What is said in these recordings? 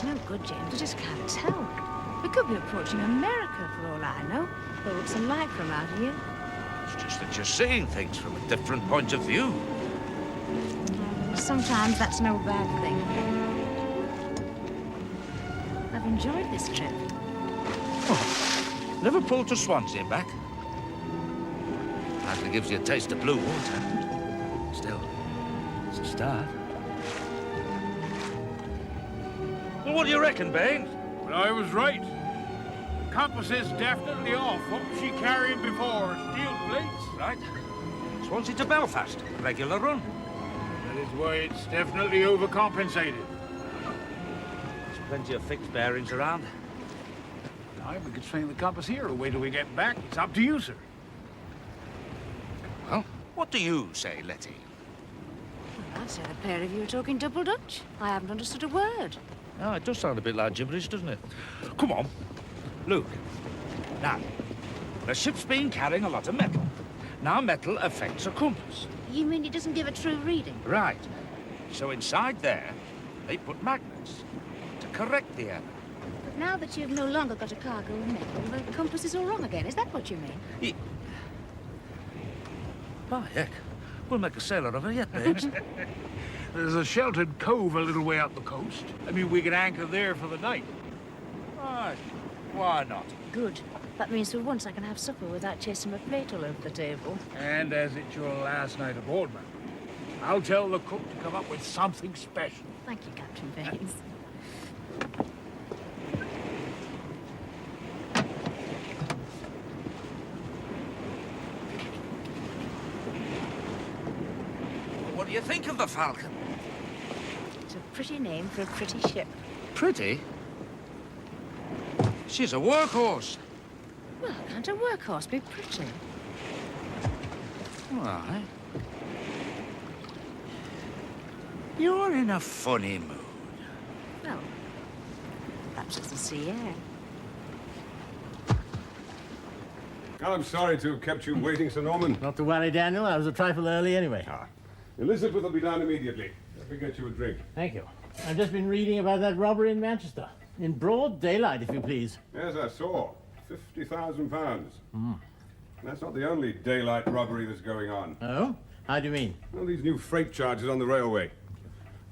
It's no good, James. I just can't tell. We could be approaching America for all I know. Though it's a light from out here. It's just that you're seeing things from a different point of view. Sometimes that's no bad thing. I've enjoyed this trip. Oh, Liverpool to Swansea back. Hardly gives you a taste of blue water. Still, it's a start. Well, what do you reckon, Baines? Well, I was right. Compass is definitely off. What was she carrying before? Steel plates? Right. Swansea to Belfast. Regular run. That is why it's definitely overcompensated. There's plenty of fixed bearings around. Aye, we could swing the compass here or wait till we get back. It's up to you, sir. Well, what do you say, Letty? I'd say the pair of you are talking double Dutch. I haven't understood a word. Oh, it does sound a bit like gibberish, doesn't it? Come on. Look. Now, the ship's been carrying a lot of metal. Now metal affects a compass. You mean it doesn't give a true reading? Right. So inside there, they put magnets to correct the error. But now that you've no longer got a cargo of metal, the compass is all wrong again. Is that what you mean? By heck, we'll make a sailor of her yet, Baines. There's a sheltered cove a little way up the coast. I mean, we could anchor there for the night. Right. Why not? Good. That means for once I can have supper without chasing my plate all over the table. And as it's your last night aboard, ma'am, I'll tell the cook to come up with something special. Thank you, Captain Baines. What do you think of the Falcon? It's a pretty name for a pretty ship. Pretty? She's a workhorse. Well, can't a workhorse be pretty? Why? You're in a funny mood. No. Perhaps it's the sea air. I'm sorry to have kept you waiting, Sir Norman. Not to worry, Daniel. I was a trifle early anyway. Elizabeth will be down immediately. Let me get you a drink. Thank you. I've just been reading about that robbery in Manchester. In broad daylight, if you please. Yes, I saw. £50,000. That's not the only daylight robbery that's going on. Oh? How do you mean? All these new freight charges on the railway.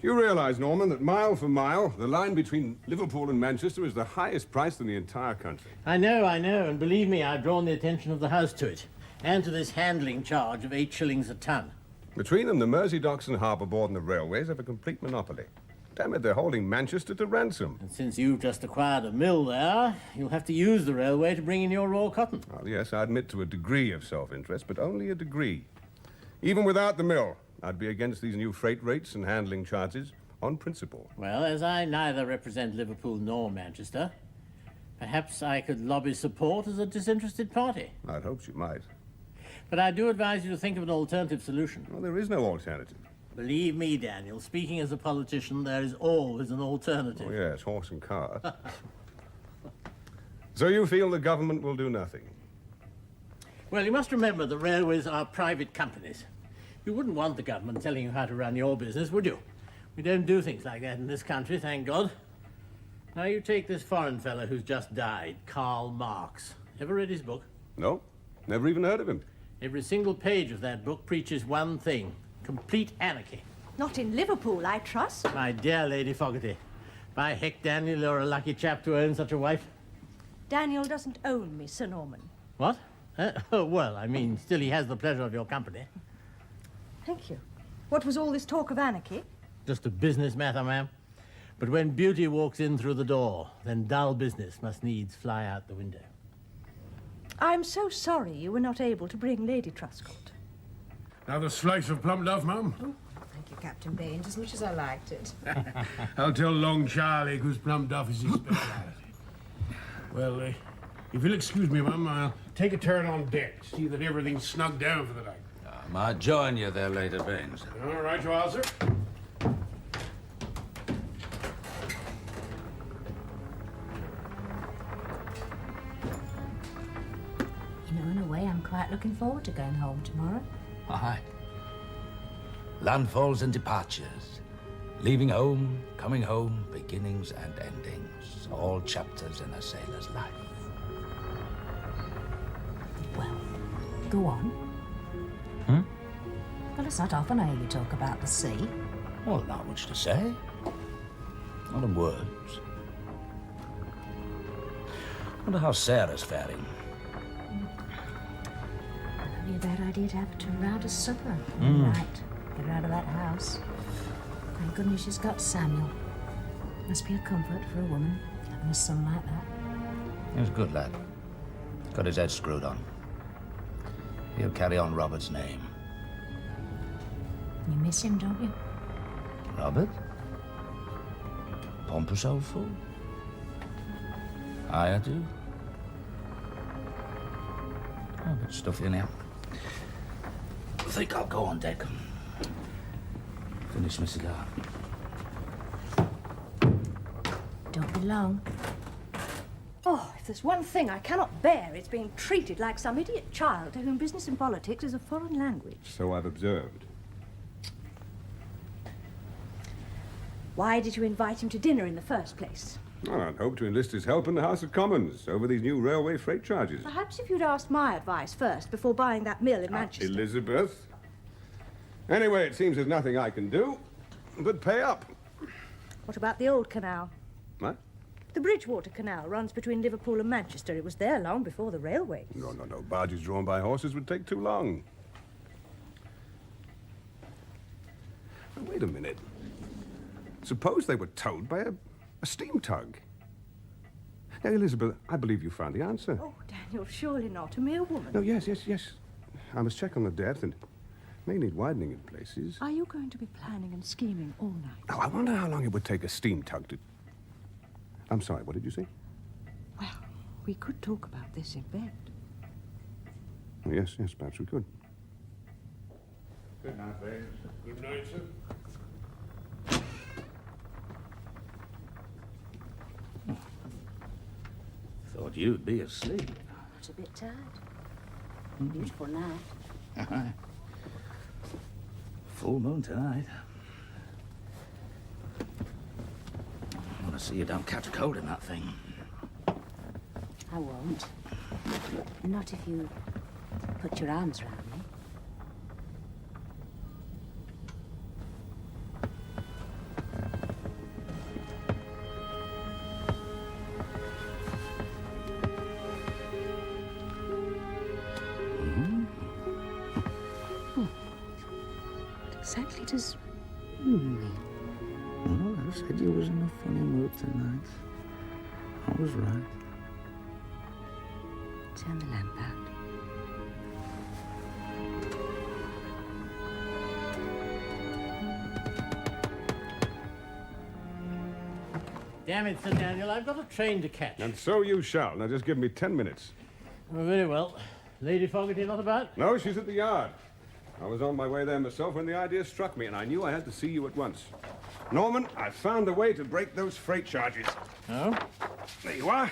Do you realize, Norman, that mile for mile, the line between Liverpool and Manchester is the highest price in the entire country? I know, and believe me, I've drawn the attention of the House to it, and to this handling charge of 8 shillings a ton. Between them, the Mersey docks and harbour board and the railways have a complete monopoly. Damn it, they're holding Manchester to ransom. And since you've just acquired a mill there, you'll have to use the railway to bring in your raw cotton. Well, yes, I admit to a degree of self-interest, but only a degree. Even without the mill, I'd be against these new freight rates and handling charges on principle. Well, as I neither represent Liverpool nor Manchester, perhaps I could lobby support as a disinterested party. I'd hoped you might. But I do advise you to think of an alternative solution. Well, there is no alternative. Believe me, Daniel, speaking as a politician, there is always an alternative. Oh, yes, horse and cart. So you feel the government will do nothing? Well, you must remember the railways are private companies. You wouldn't want the government telling you how to run your business, would you? We don't do things like that in this country, thank God. Now, you take this foreign fellow who's just died, Karl Marx. Ever read his book? No, never even heard of him. Every single page of that book preaches one thing: complete anarchy. Not in Liverpool, I trust. My dear Lady Fogarty, by heck, Daniel, you're a lucky chap to own such a wife. Daniel doesn't own me, Sir Norman. What? Oh, well, I mean, still he has the pleasure of your company. Thank you. What was all this talk of anarchy? Just a business matter, ma'am. But when beauty walks in through the door, then dull business must needs fly out the window. I'm so sorry you were not able to bring Lady Truscott. Another slice of plum duff, ma'am? Oh, thank you, Captain Baines, as much as I liked it. I'll tell Long Charlie whose plum duff is his speciality. Well, if you'll excuse me, ma'am, I'll take a turn on deck, see that everything's snugged down for the night. I might join you there later, Baines. All right, you are, sir. You know, in a way, I'm quite looking forward to going home tomorrow. Aye. Landfalls and departures. Leaving home, coming home, beginnings and endings, all chapters in a sailor's life. Well, go on. Well, it's not often I hear you talk about the sea. Well, not much to say. Not in words. Wonder how Sarah's faring. Probably a bad idea to have to round a supper. Right, get her out of that house. Thank goodness she's got Samuel. Must be a comfort for a woman, having a son like that. He's a good lad. Got his head screwed on. He'll carry on Robert's name. You miss him, don't you? Robert? Pompous old fool. I do. Oh, a bit stuffy in here. I think I'll go on deck. Finish my cigar. Don't be long. Oh, if there's one thing I cannot bear, it's being treated like some idiot child to whom business and politics is a foreign language. So I've observed. Why did you invite him to dinner in the first place? Well, I'd hoped to enlist his help in the House of Commons over these new railway freight charges. Perhaps if you'd asked my advice first before buying that mill in Manchester. Elizabeth. Anyway, it seems there's nothing I can do but pay up. What about the old canal? What? The Bridgewater Canal runs between Liverpool and Manchester. It was there long before the railways. No. Barges drawn by horses would take too long. Now, wait a minute. Suppose they were towed by a steam tug. Now, Elizabeth, I believe you found the answer. Oh, Daniel, surely not. A mere woman. No, yes. I must check on the depth and may need widening in places. Are you going to be planning and scheming all night? Now, I wonder how long it would take a steam tug to... I'm sorry, what did you say? Well, we could talk about this in bed. Oh, yes, perhaps we could. Good night, ladies. Good night, sir. Thought you'd be asleep. Not a bit tired. Beautiful night. Full moon tonight. I want to see you don't catch a cold in that thing. I won't. Not if you put your arms around me. Exactly does mean. Well, I said you was in a funny mood tonight. I was right. Turn the lamp out. Damn it, Sir Daniel, I've got a train to catch. And so you shall. Now, just give me 10 minutes. Oh, very well. Lady Fogarty not about? No, she's at the yard. I was on my way there myself when the idea struck me, and I knew I had to see you at once. Norman, I found a way to break those freight charges. Oh? There you are.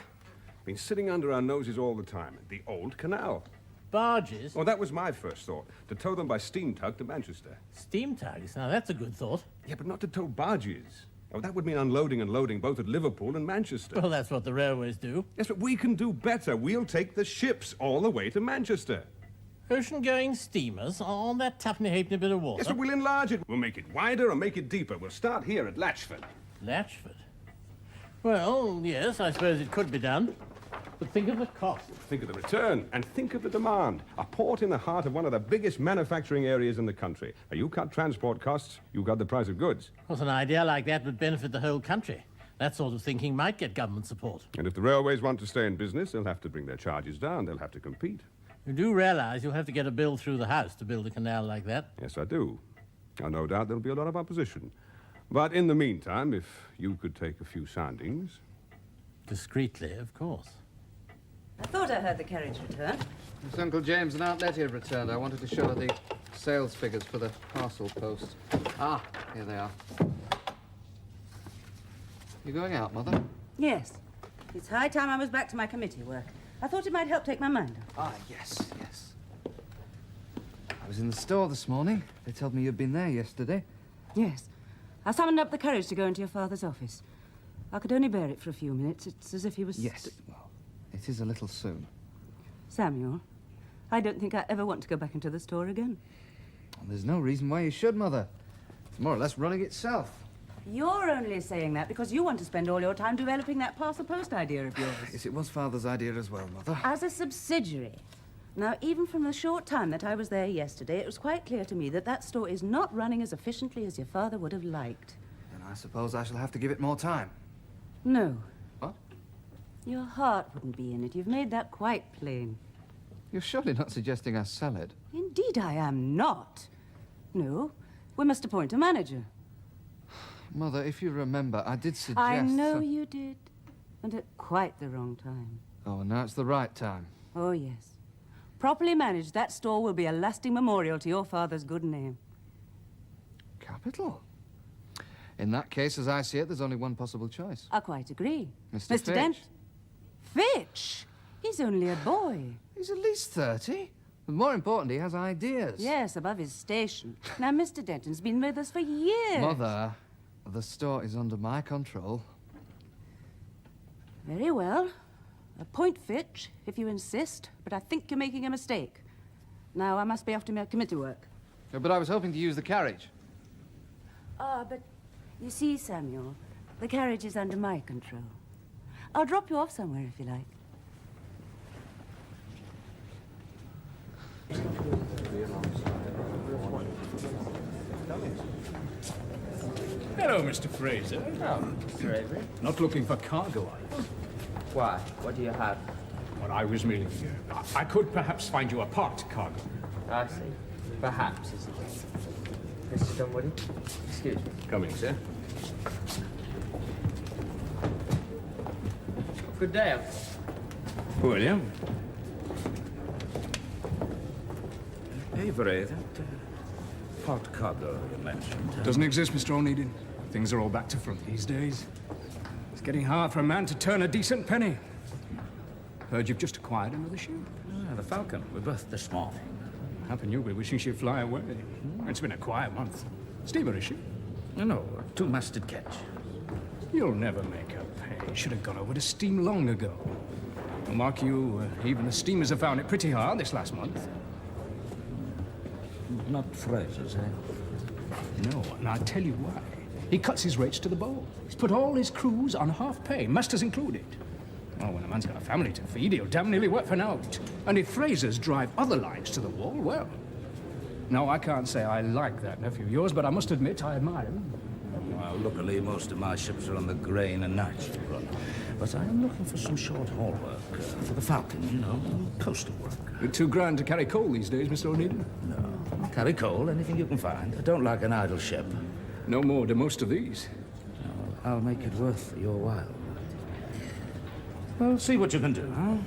Been sitting under our noses all the time. The old canal. Barges? Oh, that was my first thought. To tow them by steam tug to Manchester. Steam tugs? Now, that's a good thought. Yeah, but not to tow barges. Oh, that would mean unloading and loading both at Liverpool and Manchester. Well, that's what the railways do. Yes, but we can do better. We'll take the ships all the way to Manchester. Ocean-going steamers on that tuppenny-halfpenny bit of water. Yes, but we'll enlarge it. We'll make it wider and make it deeper. We'll start here at Latchford. Latchford? Well, yes, I suppose it could be done. But think of the cost. Think of the return and think of the demand. A port in the heart of one of the biggest manufacturing areas in the country. Now, you cut transport costs, you got the price of goods. Well, an idea like that would benefit the whole country. That sort of thinking might get government support. And if the railways want to stay in business, they'll have to bring their charges down. They'll have to compete. You do realize you'll have to get a bill through the House to build a canal like that? Yes, I do. Now, no doubt there'll be a lot of opposition. But in the meantime, if you could take a few soundings... Discreetly, of course. I thought I heard the carriage return. Miss Uncle James and Aunt Letty had returned. I wanted to show her the sales figures for the parcel post. Ah, here they are. You going out, Mother? Yes. It's high time I was back to my committee work. I thought it might help take my mind off. Ah, yes. I was in the store this morning. They told me you'd been there yesterday. Yes. I summoned up the courage to go into your father's office. I could only bear it for a few minutes. It's as if he was... Yes, well, it is a little soon. Samuel, I don't think I ever want to go back into the store again. There's no reason why you should, Mother. It's more or less running itself. You're only saying that because you want to spend all your time developing that parcel post idea of yours. Yes, it was Father's idea as well, Mother. As a subsidiary. Now, even from the short time that I was there yesterday, it was quite clear to me that that store is not running as efficiently as your father would have liked. Then I suppose I shall have to give it more time. No. What? Your heart wouldn't be in it. You've made that quite plain. You're surely not suggesting I sell it? Indeed, I am not. No, we must appoint a manager. Mother, if you remember, I did suggest... I know you did. And at quite the wrong time. Oh, and now it's the right time. Oh, yes. Properly managed, that store will be a lasting memorial to your father's good name. Capital. In that case, as I see it, there's only one possible choice. I quite agree. Mr. Mr. Dent. Fitch? He's only a boy. He's at least 30. But more important, he has ideas. Yes, above his station. Now, Mr. Denton's been with us for years. Mother, the store is under my control. Very well. Appoint Fitch, if you insist, but I think you're making a mistake. Now, I must be off to my committee work. But I was hoping to use the carriage. But you see, Samuel, the carriage is under my control. I'll drop you off somewhere if you like. Hello, Mr. Fraser. Oh, Mr. Avery. Not looking for cargo, are you? Why? What do you have? Well, I was merely... I could perhaps find you a parked cargo. I see. Perhaps, isn't it? Mr. Dunwoody? Excuse me. Coming, sir. Good day. William. Avery, that parked cargo you mentioned. Doesn't exist, Mr. O'Needin. Things are all back to front these days. It's getting hard for a man to turn a decent penny. Heard you've just acquired another ship. Ah, the Falcon. We birthed this morning. Happen you'll be wishing she'd fly away. It's been a quiet month. Steamer, is she? No, a two-masted ketch. You'll never make her pay. Should have gone over to steam long ago. Well, mark you, even the steamers have found it pretty hard this last month. Not Fraser's, eh? No, and I'll tell you why. He cuts his rates to the bone. He's put all his crews on half pay, masters included. Well, when a man's got a family to feed, he'll damn nearly work for naught. And if Fraser's drive other lines to the wall, well... No, I can't say I like that nephew of yours, but I must admit I admire him. Well, luckily, most of my ships are on the grain and night shift run. But I am looking for some short-haul work for the Falcon, you know, coastal work. You're too grand to carry coal these days, Mr. O'Needin. No. Carry coal, anything you can find. I don't like an idle ship. No more do most of these. No, I'll make it worth your while. Well, see what you can do, huh?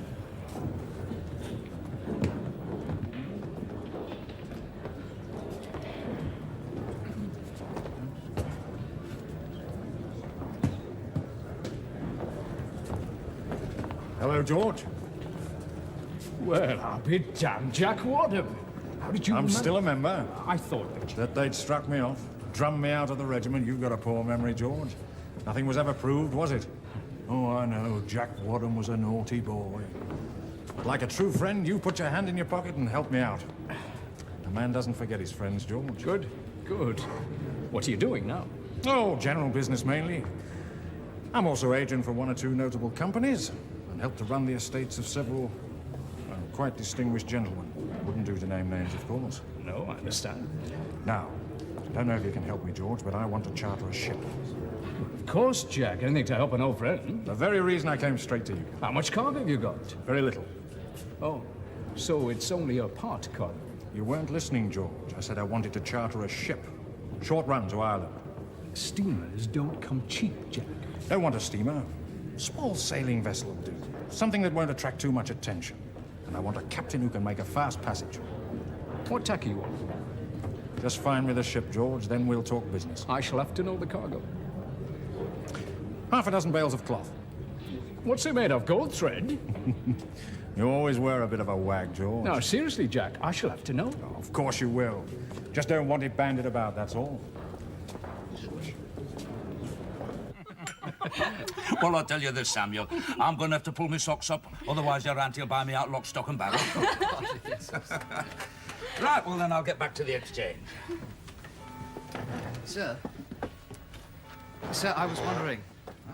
Hello, George. Well, I'll be damned, Jack. What a... How did you... I'm still a member. I thought that they'd struck me off, drummed me out of the regiment. You've got a poor memory, George. Nothing was ever proved, was it? Oh, I know. Jack Wadham was a naughty boy. But like a true friend, you put your hand in your pocket and helped me out. A man doesn't forget his friends, George. Good, good. What are you doing now? Oh, general business mainly. I'm also agent for one or two notable companies and help to run the estates of several quite distinguished gentlemen. Wouldn't do to name names, of course. No, I understand. Now, I don't know if you can help me, George, but I want to charter a ship. Of course, Jack. Anything to help an old friend. The very reason I came straight to you. How much cargo have you got? Very little. Oh, so it's only a part cargo. You weren't listening, George. I said I wanted to charter a ship. Short run to Ireland. Steamers don't come cheap, Jack. Don't want a steamer. Small sailing vessel will do. Something that won't attract too much attention. And I want a captain who can make a fast passage. What tack are you on? Just find me the ship, George, then we'll talk business. I shall have to know the cargo. Half a dozen bales of cloth. What's it made of? Gold thread? You always were a bit of a wag, George. No, seriously, Jack, I shall have to know. Oh, of course you will. Just don't want it banded about, that's all. Well, I'll tell you this, Samuel. I'm going to have to pull my socks up, otherwise your auntie will buy me out lock, stock and barrel. Right, well, then I'll get back to the exchange. Sir? Sir, I was wondering...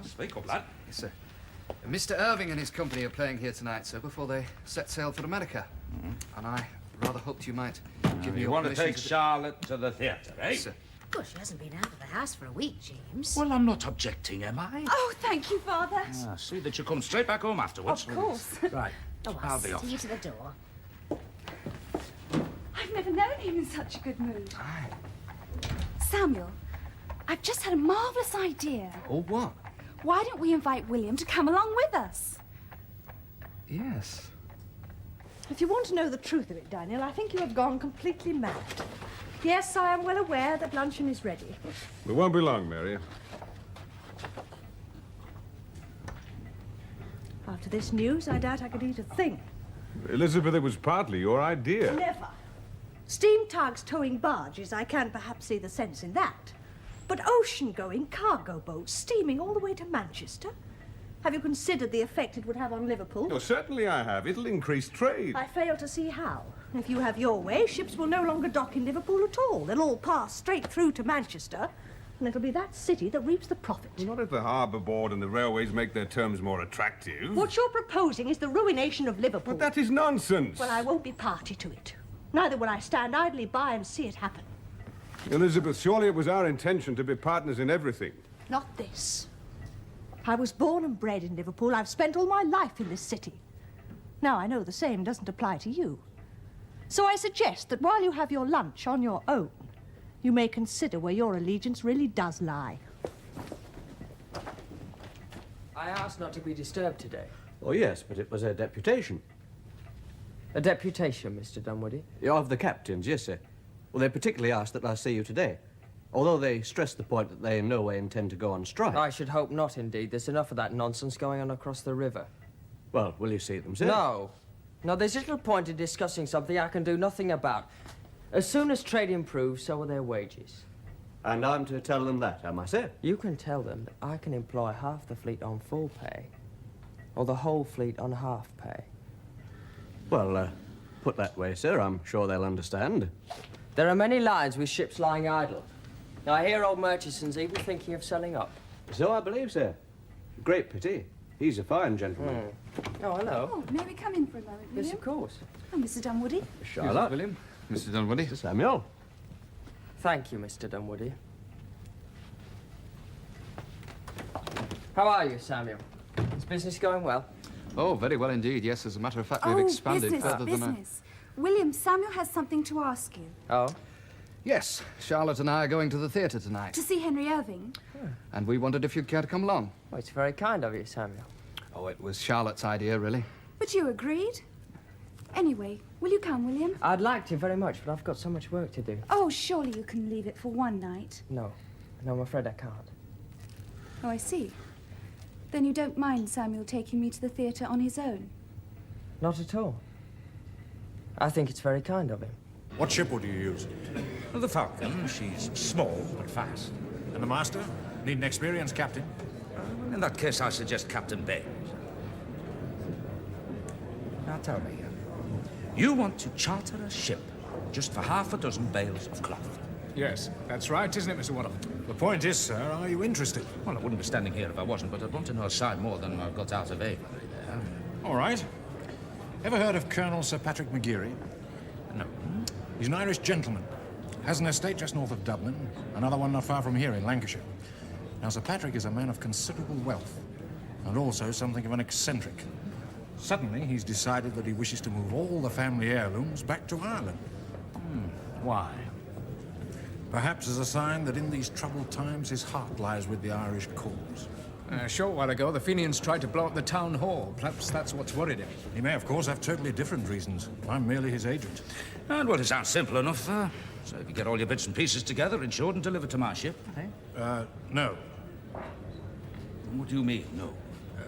Speak up, lad. Yes, sir. Mr. Irving and his company are playing here tonight, sir, before they set sail for America. And I rather hoped you might give me You your want to permission take Charlotte to the theatre, eh? Yes, sir. Of course, she hasn't been out of the house for a week, James. Well, I'm not objecting, am I? Oh, thank you, Father. See that you come straight back home afterwards. Of course. Right. Oh, I'll be off. see you to the door. I've never known him in such a good mood. Samuel, I've just had a marvellous idea. Or what? Why don't we invite William to come along with us? Yes. If you want to know the truth of it, Daniel, I think you have gone completely mad. Yes, I am well aware that luncheon is ready. We won't be long, Mary. After this news, I doubt I could eat a thing. Elizabeth, it was partly your idea. Never. Steam tugs towing barges, I can perhaps see the sense in that. But ocean-going cargo boats steaming all the way to Manchester? Have you considered the effect it would have on Liverpool? Oh, certainly I have. It'll increase trade. I fail to see how. If you have your way, ships will no longer dock in Liverpool at all. They'll all pass straight through to Manchester, and it'll be that city that reaps the profit. Not if the harbour board and the railways make their terms more attractive. What you're proposing is the ruination of Liverpool. But that is nonsense. Well, I won't be party to it. Neither will I stand idly by and see it happen. Elizabeth, surely it was our intention to be partners in everything. Not this. I was born and bred in Liverpool. I've spent all my life in this city. Now, I know the same doesn't apply to you. So I suggest that while you have your lunch on your own, you may consider where your allegiance really does lie. I asked not to be disturbed today. Oh, yes, but it was a deputation. A deputation, Mr. Dunwoody? Of the captains, yes, sir. Well, they particularly asked that I see you today. Although they stressed the point that they in no way intend to go on strike. I should hope not, indeed. There's enough of that nonsense going on across the river. Well, will you see them, sir? No. No, there's little point in discussing something I can do nothing about. As soon as trade improves, so will their wages. And I'm to tell them that, am I, sir? You can tell them that I can employ half the fleet on full pay, or the whole fleet on half pay. Well, put that way, sir, I'm sure they'll understand. There are many lines with ships lying idle. Now, I hear old Murchison's even thinking of selling up. So I believe, sir. Great pity. He's a fine gentleman. Oh, hello. Oh, may we come in for a moment, William? Yes, of course. Oh, Mr. Dunwoody. Charlotte. William. Mr. Dunwoody. Samuel. Thank you, Mr. Dunwoody. How are you, Samuel? Is business going well? Oh, very well indeed, yes. As a matter of fact, we've expanded further than I... William, Samuel has something to ask you. Oh? Yes, Charlotte and I are going to the theatre tonight. To see Henry Irving. And we wondered if you'd care to come along. Well, it's very kind of you, Samuel. Oh, it was Charlotte's idea, really. But you agreed. Anyway, will you come, William? I'd like to very much, but I've got so much work to do. Oh, surely you can leave it for one night. No. No, I'm afraid I can't. Oh, I see. Then you don't mind Samuel taking me to the theatre on his own? Not at all. I think it's very kind of him. What ship would you use? Well, the Falcon, she's small but fast. And the master? Need an experienced captain. In that case, I suggest Captain Baines. Now tell me, you want to charter a ship just for half a dozen bales of cloth? Yes, that's right, isn't it, Mr. Waddle? The point is, sir, are you interested? Well, I wouldn't be standing here if I wasn't, but I'd want to know a side more than I've got out of Avery there. All right. Ever heard of Colonel Sir Patrick McGeary? No. He's an Irish gentleman. Has an estate just north of Dublin, another one not far from here in Lancashire. Now, Sir Patrick is a man of considerable wealth, and also something of an eccentric. Suddenly, he's decided that he wishes to move all the family heirlooms back to Ireland. Why? Perhaps as a sign that in these troubled times, his heart lies with the Irish cause. A short while ago, the Fenians tried to blow up the town hall. Perhaps that's what's worried him. He may, of course, have totally different reasons. I'm merely his agent. And, well, it sounds simple enough. So if you get all your bits and pieces together, insured and delivered to my ship, eh? No. What do you mean, no?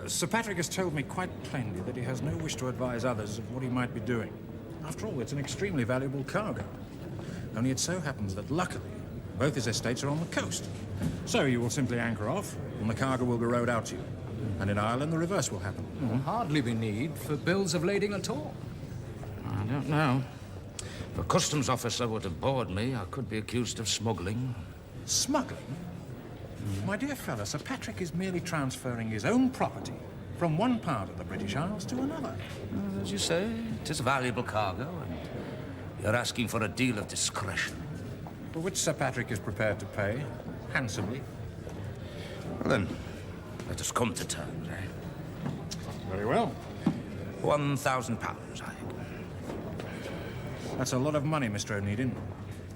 Sir Patrick has told me quite plainly that he has no wish to advise others of what he might be doing. After all, it's an extremely valuable cargo. Only it so happens that, luckily, Both his estates are on the coast. So you will simply anchor off, and the cargo will be rowed out to you. And in Ireland, the reverse will happen. There will hardly be need for bills of lading at all. I don't know. If a customs officer were to board me, I could be accused of smuggling. Smuggling? My dear fellow, Sir Patrick is merely transferring his own property from one part of the British Isles to another. As you say, it is a valuable cargo, and you're asking for a deal of discretion. For which Sir Patrick is prepared to pay, handsomely. Well then, let us come to terms, eh? Very well. £1,000, I think. That's a lot of money, Mr. O'Needin.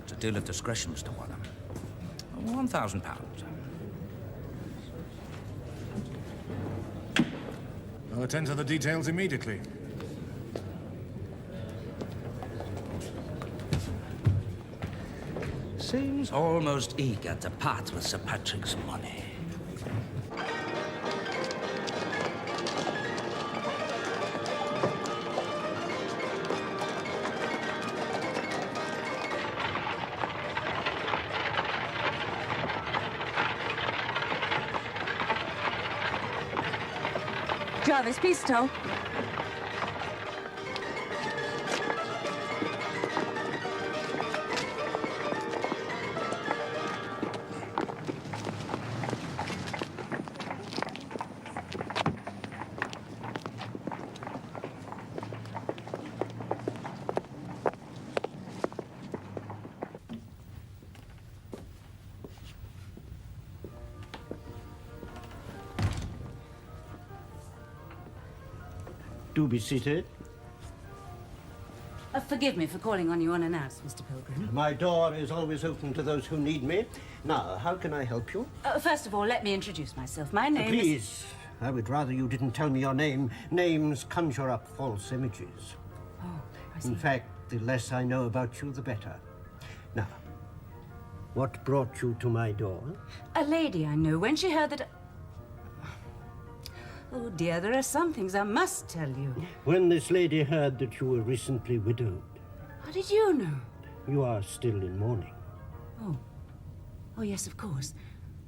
It's a deal of discretion, Mr. Wadham. £1,000. I'll attend to the details immediately. Seems almost eager to part with Sir Patrick's money. Jarvis, please stop. Do be seated. Forgive me for calling on you unannounced, Mr. Pilgrim. My door is always open to those who need me. Now, how can I help you? First of all, let me introduce myself. My name is... Please, I would rather you didn't tell me your name. Names conjure up false images. Oh, I see. In fact, the less I know about you, the better. Now, what brought you to my door? A lady I know, when she heard that... Oh, dear, there are some things I must tell you. When this lady heard that you were recently widowed. How did you know? You are still in mourning. Oh. Oh, yes, of course.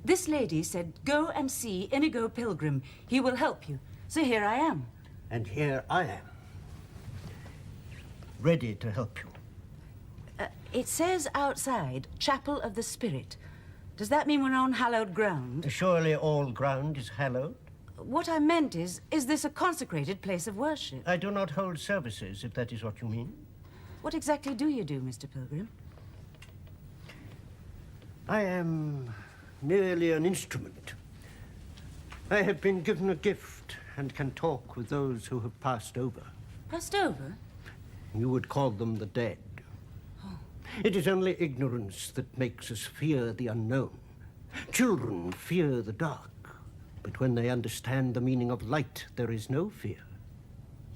This lady said, go and see Inigo Pilgrim. He will help you. So here I am. And here I am. Ready to help you. It says outside, Chapel of the Spirit. Does that mean we're on hallowed ground? Surely all ground is hallowed. What I meant is this a consecrated place of worship? I do not hold services, if that is what you mean. What exactly do you do, Mr. Pilgrim? I am merely an instrument. I have been given a gift and can talk with those who have passed over. Passed over? You would call them the dead. Oh. It is only ignorance that makes us fear the unknown. Children fear the dark. But when they understand the meaning of light, there is no fear.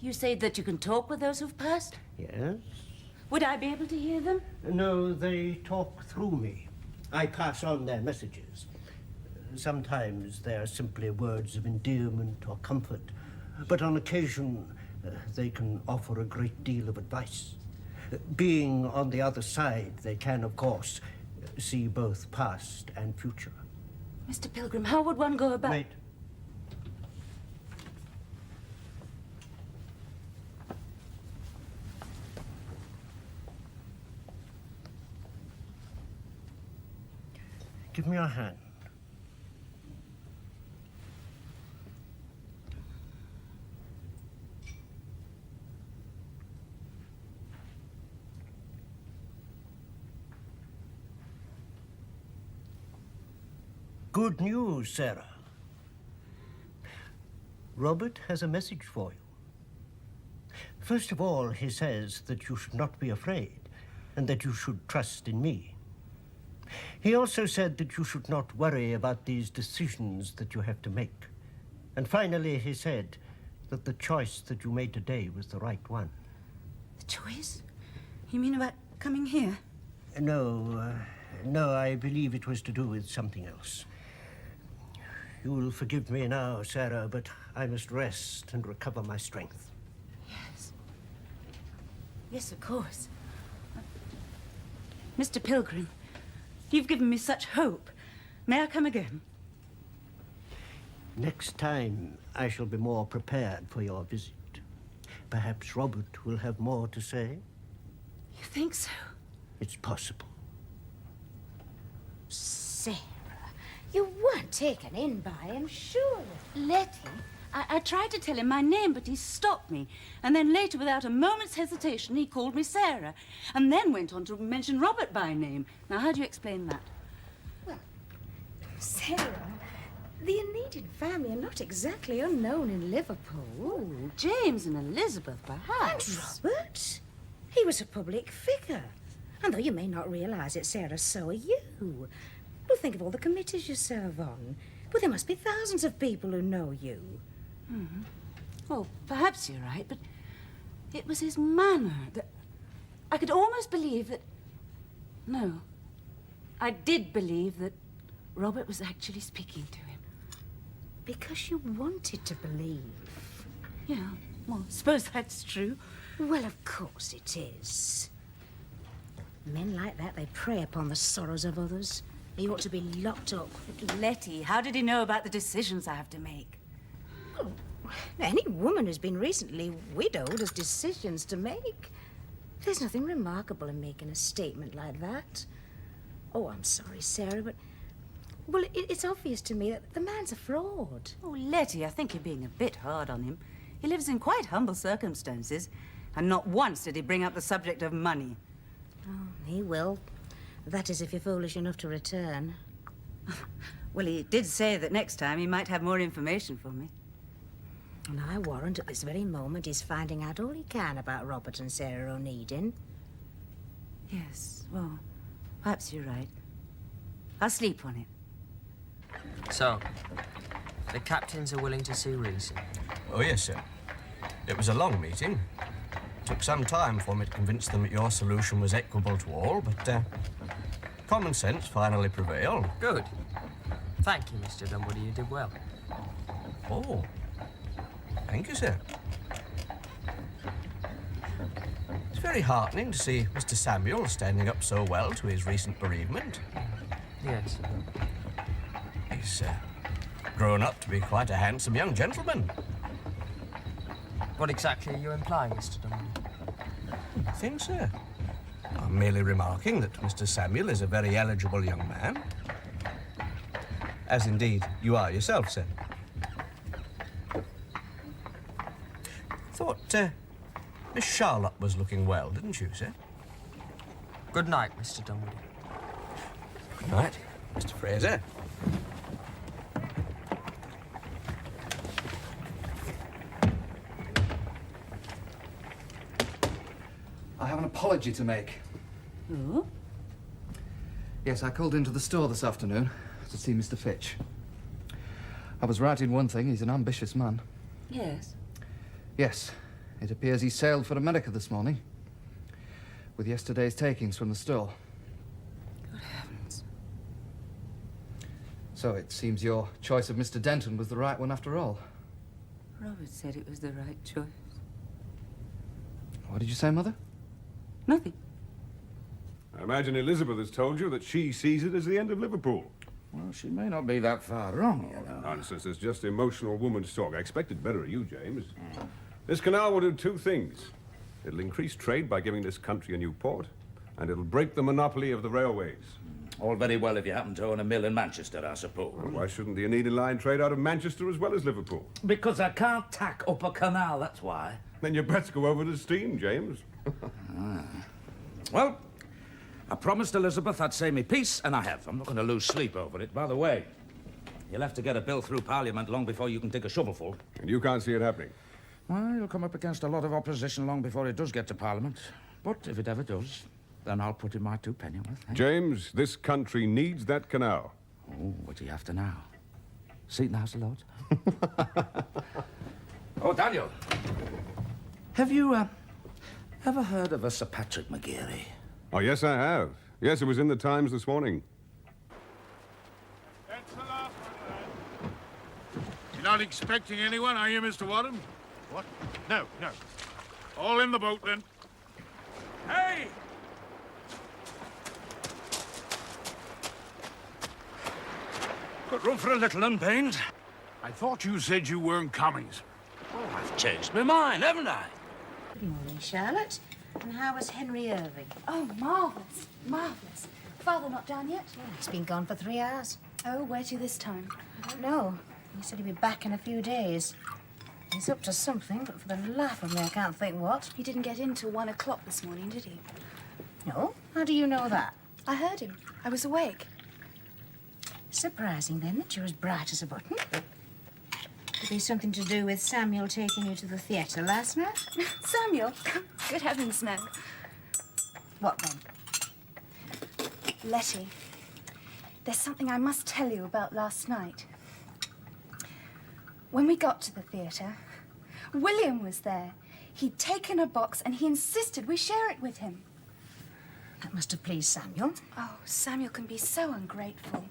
You say that you can talk with those who've passed? Yes. Would I be able to hear them? No, they talk through me. I pass on their messages. Sometimes they are simply words of endearment or comfort, but on occasion they can offer a great deal of advice. Being on the other side, they can, of course, see both past and future. Mr. Pilgrim, how would one go about... Wait. Give me your hand. Good news, Sarah. Robert has a message for you. First of all, he says that you should not be afraid and that you should trust in me. He also said that you should not worry about these decisions that you have to make. And finally, he said that the choice that you made today was the right one. The choice? You mean about coming here? No, I believe it was to do with something else. You will forgive me now, Sarah, but I must rest and recover my strength. Yes. Yes, of course. Mr. Pilgrim, You've given me such hope. May I come again? Next time, I shall be more prepared for your visit. Perhaps Robert will have more to say. You think so? It's possible. Sarah, you weren't taken in by him, surely. Letty, I tried to tell him my name, but he stopped me. And then later, without a moment's hesitation, he called me Sarah. And then went on to mention Robert by name. Now, how do you explain that? Well, Sarah, the Anedian family are not exactly unknown in Liverpool. Oh, James and Elizabeth, perhaps. And Robert? He was a public figure. And though you may not realise it, Sarah, so are you. Well, think of all the committees you serve on. Well, there must be thousands of people who know you. Mm-hmm. Well, perhaps you're right, but it was his manner that... I could almost believe that... No. I did believe that Robert was actually speaking to him. Because you wanted to believe. Yeah, well, I suppose that's true. Well, of course it is. Men like that, they prey upon the sorrows of others. They ought to be locked up. But Letty, how did he know about the decisions I have to make? Well, any woman who's been recently widowed has decisions to make. There's nothing remarkable in making a statement like that. Oh, I'm sorry, Sarah, but... Well, it's obvious to me that the man's a fraud. Oh, Letty, I think you're being a bit hard on him. He lives in quite humble circumstances, and not once did he bring up the subject of money. Oh, he will. That is, if you're foolish enough to return. Well, he did say that next time he might have more information for me. And I warrant at this very moment he's finding out all he can about Robert and Sarah O'Needin. Yes, well, perhaps you're right. I'll sleep on it. So, the captains are willing to see reason? Oh, yes, sir. It was a long meeting. Took some time for me to convince them that your solution was equable to all, but common sense finally prevailed. Good. Thank you, Mr. Dunwoody. You did well. Oh, thank you, sir. It's very heartening to see Mr. Samuel standing up so well to his recent bereavement. Yes. He's grown up to be quite a handsome young gentleman. What exactly are you implying, Mr. Dunwoody? Nothing, sir. I'm merely remarking that Mr. Samuel is a very eligible young man. As indeed you are yourself, sir. Thought Miss Charlotte was looking well, didn't you, sir? Good night, Mr. Dunwoody. Good night, Mr. Fraser. I have an apology to make. Oh? Yes, I called into the store this afternoon to see Mr. Fitch. I was right in one thing, he's an ambitious man. Yes. Yes, it appears he sailed for America this morning with yesterday's takings from the store. Good heavens. So it seems your choice of Mr. Denton was the right one after all. Robert said it was the right choice. What did you say, Mother? Nothing. I imagine Elizabeth has told you that she sees it as the end of Liverpool. Well, she may not be that far wrong, you know. Nonsense, it's just emotional woman's talk. I expected better of you, James. This canal will do two things. It'll increase trade by giving this country a new port, and it'll break the monopoly of the railways. All very well if you happen to own a mill in Manchester, I suppose. Well, why shouldn't the Anedian line trade out of Manchester as well as Liverpool? Because I can't tack up a canal, that's why. Then you best go over to steam, James. Well, I promised Elizabeth I'd say me piece, and I have. I'm not going to lose sleep over it. By the way, you'll have to get a bill through Parliament long before you can dig a shovelful. And you can't see it happening? Well, you'll come up against a lot of opposition long before it does get to Parliament. But if it ever does, then I'll put in my 2 pennyworth. Eh? James, this country needs that canal. Oh, what do you have to now? Seat in the House of Lords? Oh, Daniel. Have you, ever heard of a Sir Patrick McGeary? Oh, yes, I have. Yes, it was in the Times this morning. That's the last one, lad. You're not expecting anyone, are you, Mr. Wadham? What? No, no. All in the boat, then. Hey! Got room for a little un, Baines? I thought you said you weren't comings. Oh, I've changed my mind, haven't I? Good morning, Charlotte. And how was Henry Irving? Oh, marvellous, marvellous. Father not down yet? He's been gone for 3 hours. Oh, where to this time? I don't know. He said he'd be back in a few days. He's up to something, but for the life of me, I can't think what. He didn't get in till 1 o'clock this morning, did he? No? How do you know that? I heard him. I was awake. Surprising, then, that you're as bright as a button. Could be something to do with Samuel taking you to the theatre last night? Samuel? Good heavens, no. What, then? Letty, there's something I must tell you about last night. When we got to the theatre, William was there. He'd taken a box and he insisted we share it with him. That must have pleased Samuel. Oh, Samuel can be so ungrateful.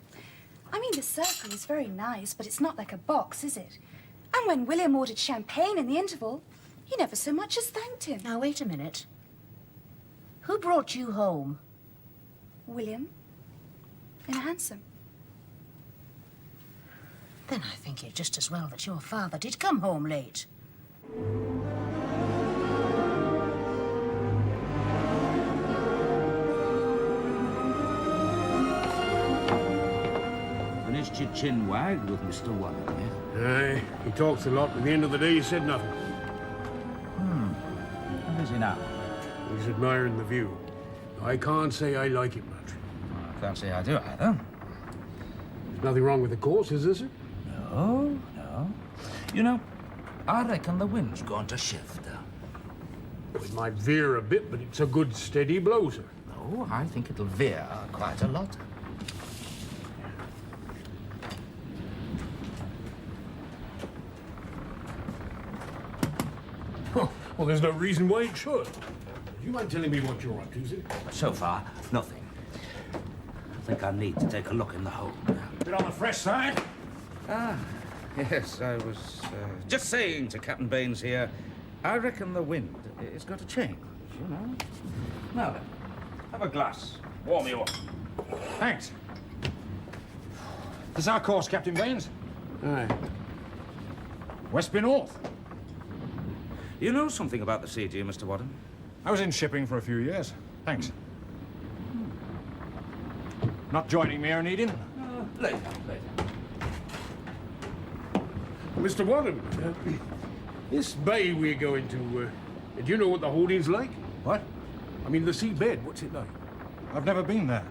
I mean, the circle is very nice, but it's not like a box, is it? And when William ordered champagne in the interval, he never so much as thanked him. Now, wait a minute. Who brought you home? William. In a hansom. Then I think it just as well that your father did come home late. Finished your chin wag with Mr. Warren, eh? Aye, he talks a lot, but at the end of the day he said nothing. What is he now? He's admiring the view. I can't say I like it much. I can't say I do either. There's nothing wrong with the course, is there? No, no. You know, I reckon the wind's going to shift. It might veer a bit, but it's a good steady blow, sir. No, I think it'll veer quite a lot. Well, there's no reason why it should. Do you mind telling me what you're up to, sir? So far, nothing. I think I need to take a look in the hold now. Bit on the fresh side? Ah, yes, I was just saying to Captain Baines here, I reckon the wind is going to change, you know. Now then, have a glass. Warm you up. Thanks. This is our course, Captain Baines. Aye. West be north. You know something about the sea, do you, Mr. Wadden? I was in shipping for a few years. Thanks. Not joining me, Ernedin? Later. Mr. Warren, this bay we're going to, do you know what the holding's like? What? I mean, the seabed, what's it like? I've never been there.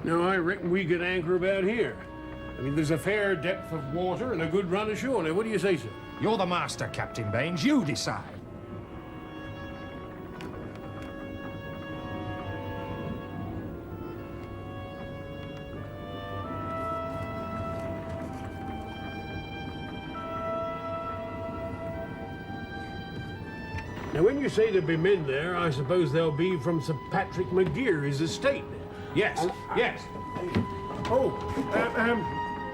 No, I reckon we could anchor about here. I mean, there's a fair depth of water and a good run ashore. Now, what do you say, sir? You're the master, Captain Baines. You decide. Now, when you say there'll be men there, I suppose they'll be from Sir Patrick McGeary's estate. Yes, yes. Oh,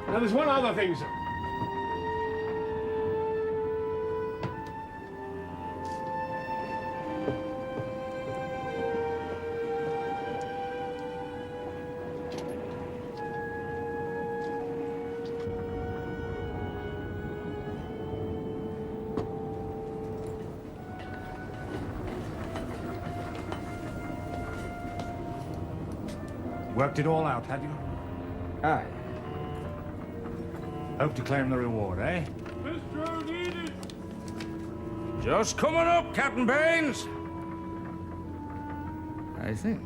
now there's one other thing, sir. Worked it all out, had you? Aye. Hope to claim the reward, eh? Mr. O'Needed! Just coming up, Captain Baines. I think.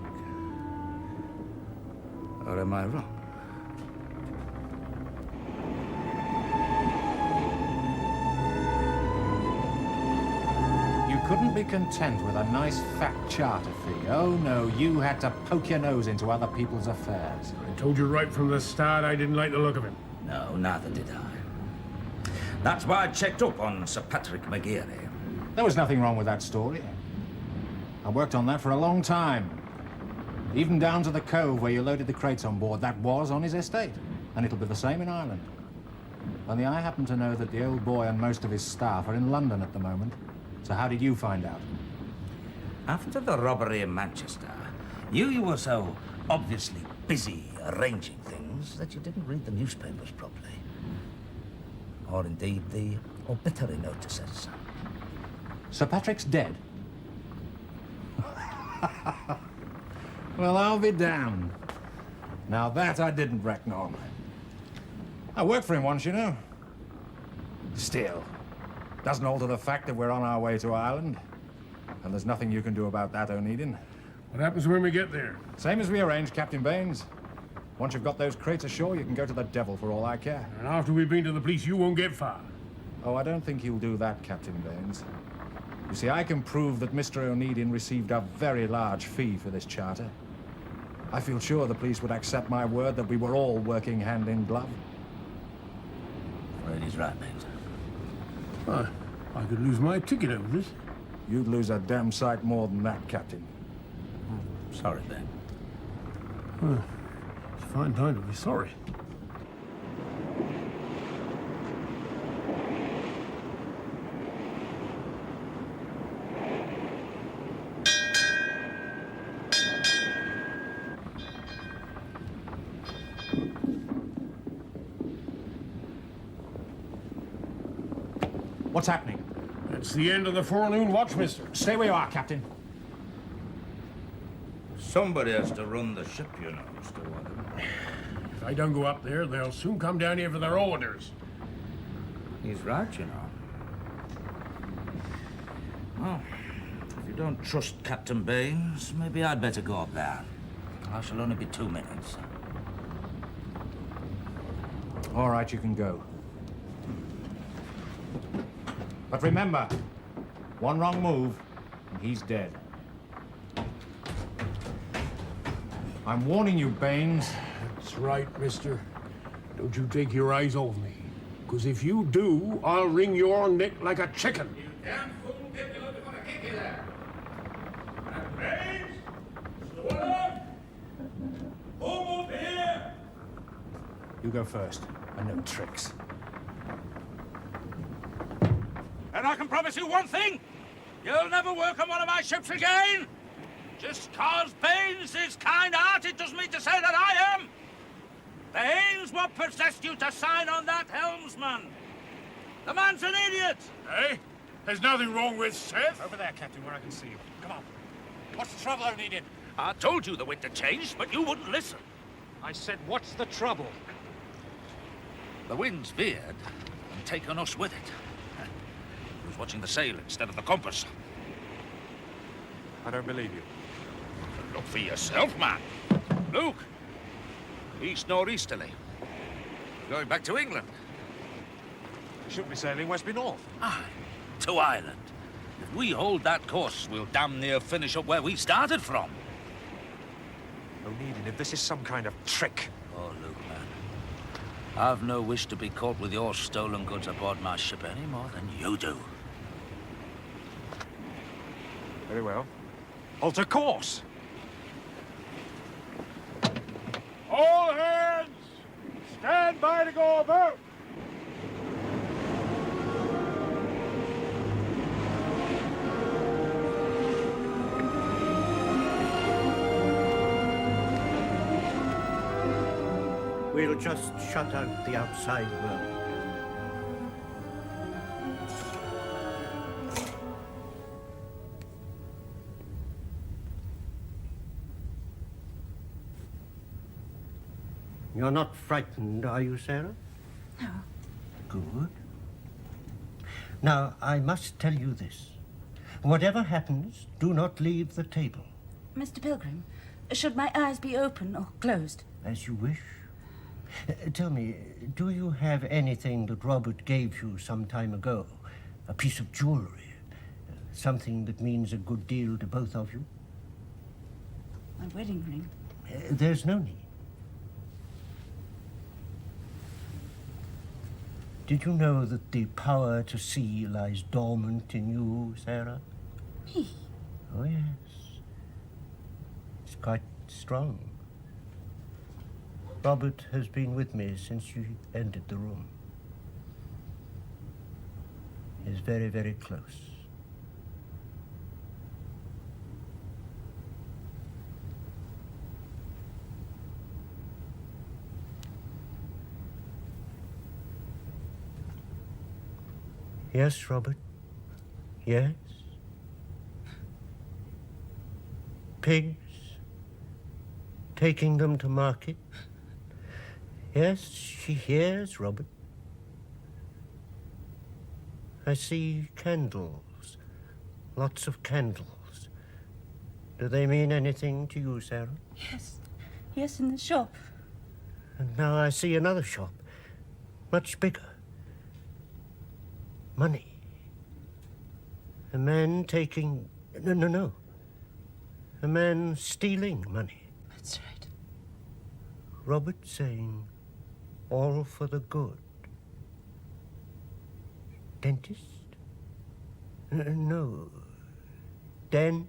Or am I wrong? You couldn't be content with a nice fat charter fee. Oh, no, you had to poke your nose into other people's affairs. I told you right from the start I didn't like the look of him. No, neither did I. That's why I checked up on Sir Patrick McGeary. There was nothing wrong with that story. I worked on that for a long time. Even down to the cove where you loaded the crates on board, that was on his estate. And it'll be the same in Ireland. Only I happen to know that the old boy and most of his staff are in London at the moment. So how did you find out? After the robbery in Manchester, you were so obviously busy arranging things that you didn't read the newspapers properly. Or indeed the obituary notices. Sir Patrick's dead? Well, I'll be damned. Now that I didn't reckon on. I worked for him once, you know. Still, doesn't alter the fact that we're on our way to Ireland. And there's nothing you can do about that, O'Needin. What happens when we get there? Same as we arranged, Captain Baines. Once you've got those crates ashore, you can go to the devil for all I care. And after we've been to the police, you won't get far. Oh, I don't think he'll do that, Captain Baines. You see, I can prove that Mr. O'Needin received a very large fee for this charter. I feel sure the police would accept my word that we were all working hand in glove. Afraid he's right, Baines. I could lose my ticket over this. You'd lose a damn sight more than that, Captain. Sorry, Ben. It's a fine time to be sorry. What's happening? It's the end of the forenoon watch, mister. Stay where you are, Captain. Somebody has to run the ship, you know, Mr. Wadham. If I don't go up there, they'll soon come down here for their orders. He's right, you know. Well, if you don't trust Captain Baines, maybe I'd better go up there. I shall only be 2 minutes. All right, you can go. But remember, one wrong move, and he's dead. I'm warning you, Baines. That's right, mister. Don't you take your eyes off me. Because if you do, I'll wring your neck like a chicken. You damn fool, get me looking for a kick you there. Baines! Mr. Wadham! Home up here! You go first, and no tricks. And I can promise you one thing. You'll never work on one of my ships again. Just cause Baines is kind-hearted doesn't mean to say that I am. Baines, what possessed you to sign on that helmsman? The man's an idiot. Hey, there's nothing wrong with Seth. Over there, Captain, where I can see you. Come on. What's the trouble, O'Needin? I told you the wind had changed, but you wouldn't listen. I said, what's the trouble? The wind's veered and taken us with it. He was watching the sail instead of the compass. I don't believe you. Look for yourself, man. Look. East northeasterly. Going back to England. Shouldn't be sailing west be north. Aye, to Ireland. If we hold that course, we'll damn near finish up where we started from. O'Needin, if this is some kind of trick. Oh, look, man. I've no wish to be caught with your stolen goods aboard my ship any more than you do. Very well. Alter course. All hands, stand by to go about. We'll just shut out the outside world. You're not frightened, are you, Sarah? No. Good. Now, I must tell you this. Whatever happens, do not leave the table. Mr. Pilgrim, should my eyes be open or closed? As you wish. Tell me, do you have anything that Robert gave you some time ago? A piece of jewelry? Something that means a good deal to both of you? My wedding ring. There's no need. Did you know that the power to see lies dormant in you, Sarah? Me? Oh, yes. It's quite strong. Robert has been with me since you entered the room. He's very, very close. Yes, Robert. Yes. Pigs. Taking them to market. Yes, she hears, Robert. I see candles. Lots of candles. Do they mean anything to you, Sarah? Yes. Yes, in the shop. And now I see another shop. Much bigger. Money. A man taking... No. A man stealing money. That's right. Robert saying, all for the good. Dentist? No. Den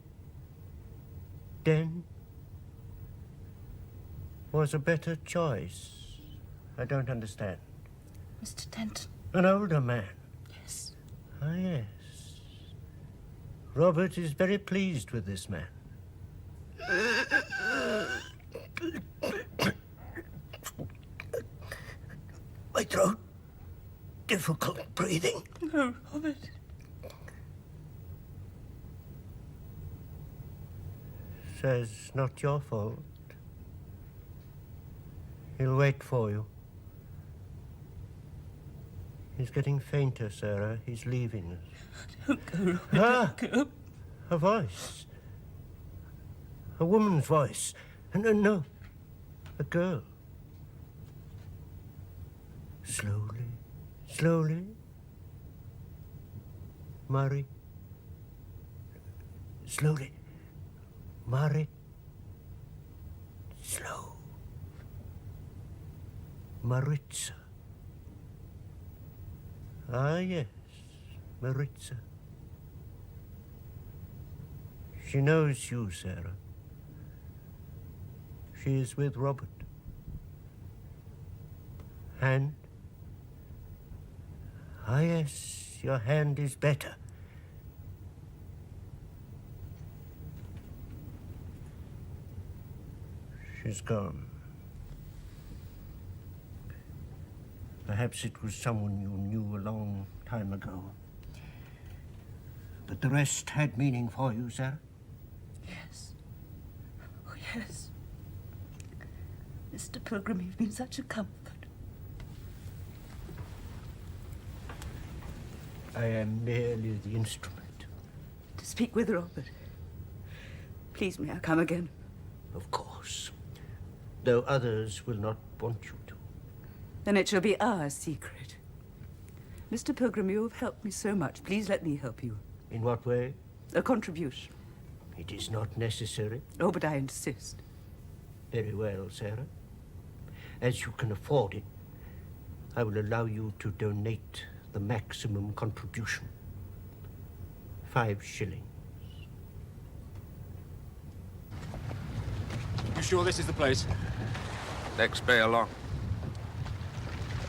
was a better choice. I don't understand. Mr. Denton. An older man. Yes. Ah, yes. Robert is very pleased with this man. My throat. Difficult breathing. No, Robert. Says not your fault. He'll wait for you. He's getting fainter, Sarah. He's leaving us. Don't go, Robert. Don't go. A voice. A woman's voice. No. A girl. Slowly. Murray. Slowly. Murray. Slow. Maritza. Ah, yes. Maritza. She knows you, Sarah. She is with Robert. Hand? Ah, yes, your hand is better. She's gone. Perhaps it was someone you knew a long time ago. But the rest had meaning for you, Sarah? Yes. Oh, yes. Mr. Pilgrim, you've been such a comfort. I am merely the instrument. To speak with Robert. Please, may I come again? Of course. Though others will not want you to. Then it shall be our secret. Mr. Pilgrim, you have helped me so much. Please let me help you. In what way? A contribution. It is not necessary. Oh, but I insist. Very well, Sarah. As you can afford it, I will allow you to donate the maximum contribution. 5 shillings. You sure this is the place? Next bay along.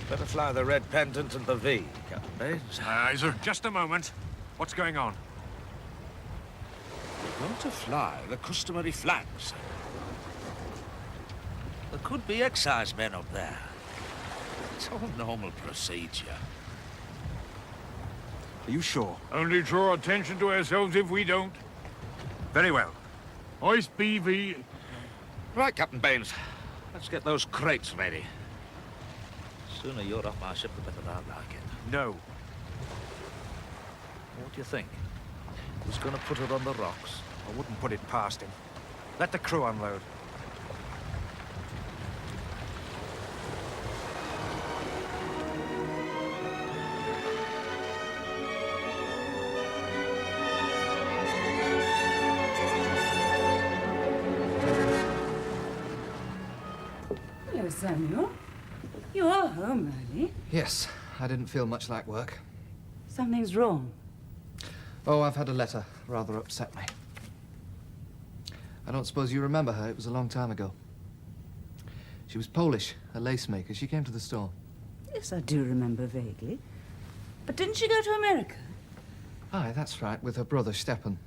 Better fly the red pendant and the V, Captain Baines. Aye, sir. Just a moment. What's going on? We're going to fly the customary flags. There could be excise men up there. It's all normal procedure. Are you sure? Only draw attention to ourselves if we don't. Very well. Hoist BV. Right, Captain Baines. Let's get those crates ready. The sooner you're off my ship, the better I like it. No. What do you think? Who's going to put it on the rocks? I wouldn't put it past him. Let the crew unload. Hello, Samuel. You are home early. Yes, I didn't feel much like work. Something's wrong. Oh, I've had a letter. Rather upset me. I don't suppose you remember her. It was a long time ago. She was Polish, a lace maker. She came to the store. Yes, I do remember vaguely. But didn't she go to America? Aye, that's right, with her brother, Stepan.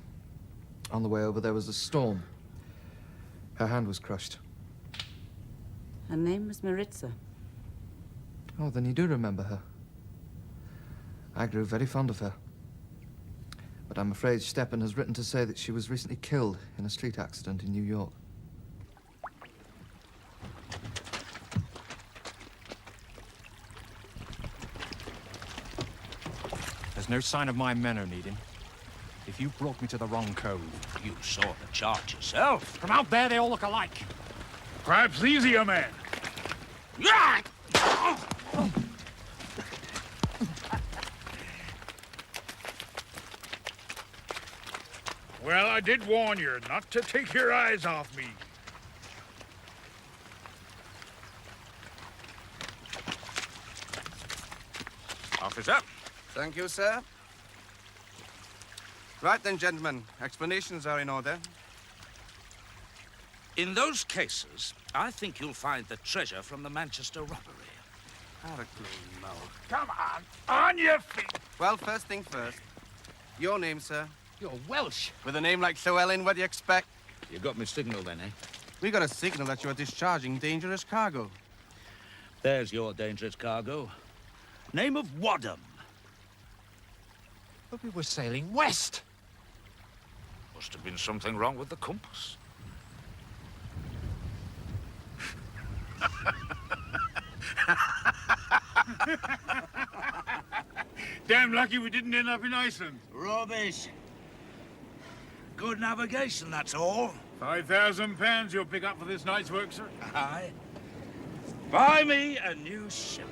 On the way over, there was a storm. Her hand was crushed. Her name was Maritza. Oh, then you do remember her. I grew very fond of her. But I'm afraid Stepan has written to say that she was recently killed in a street accident in New York. There's no sign of my men, O'Needin. If you brought me to the wrong cove, you saw the chart yourself. From out there, they all look alike. Perhaps easier, man. Well, I did warn you not to take your eyes off me. Officer. Thank you, sir. Right then, gentlemen. Explanations are in order. In those cases, I think you'll find the treasure from the Manchester robbery. Come on your feet. Well, first thing first. Your name, sir? You're Welsh. With a name like Llewellyn, what do you expect? You got me signal then, eh? We got a signal that you are discharging dangerous cargo. There's your dangerous cargo. Name of Wadham. But we were sailing west. Must have been something wrong with the compass. Damn lucky we didn't end up in Iceland. Rubbish. Good navigation, that's all. £5,000 you'll pick up for this night's work, sir. Aye. Buy me a new ship.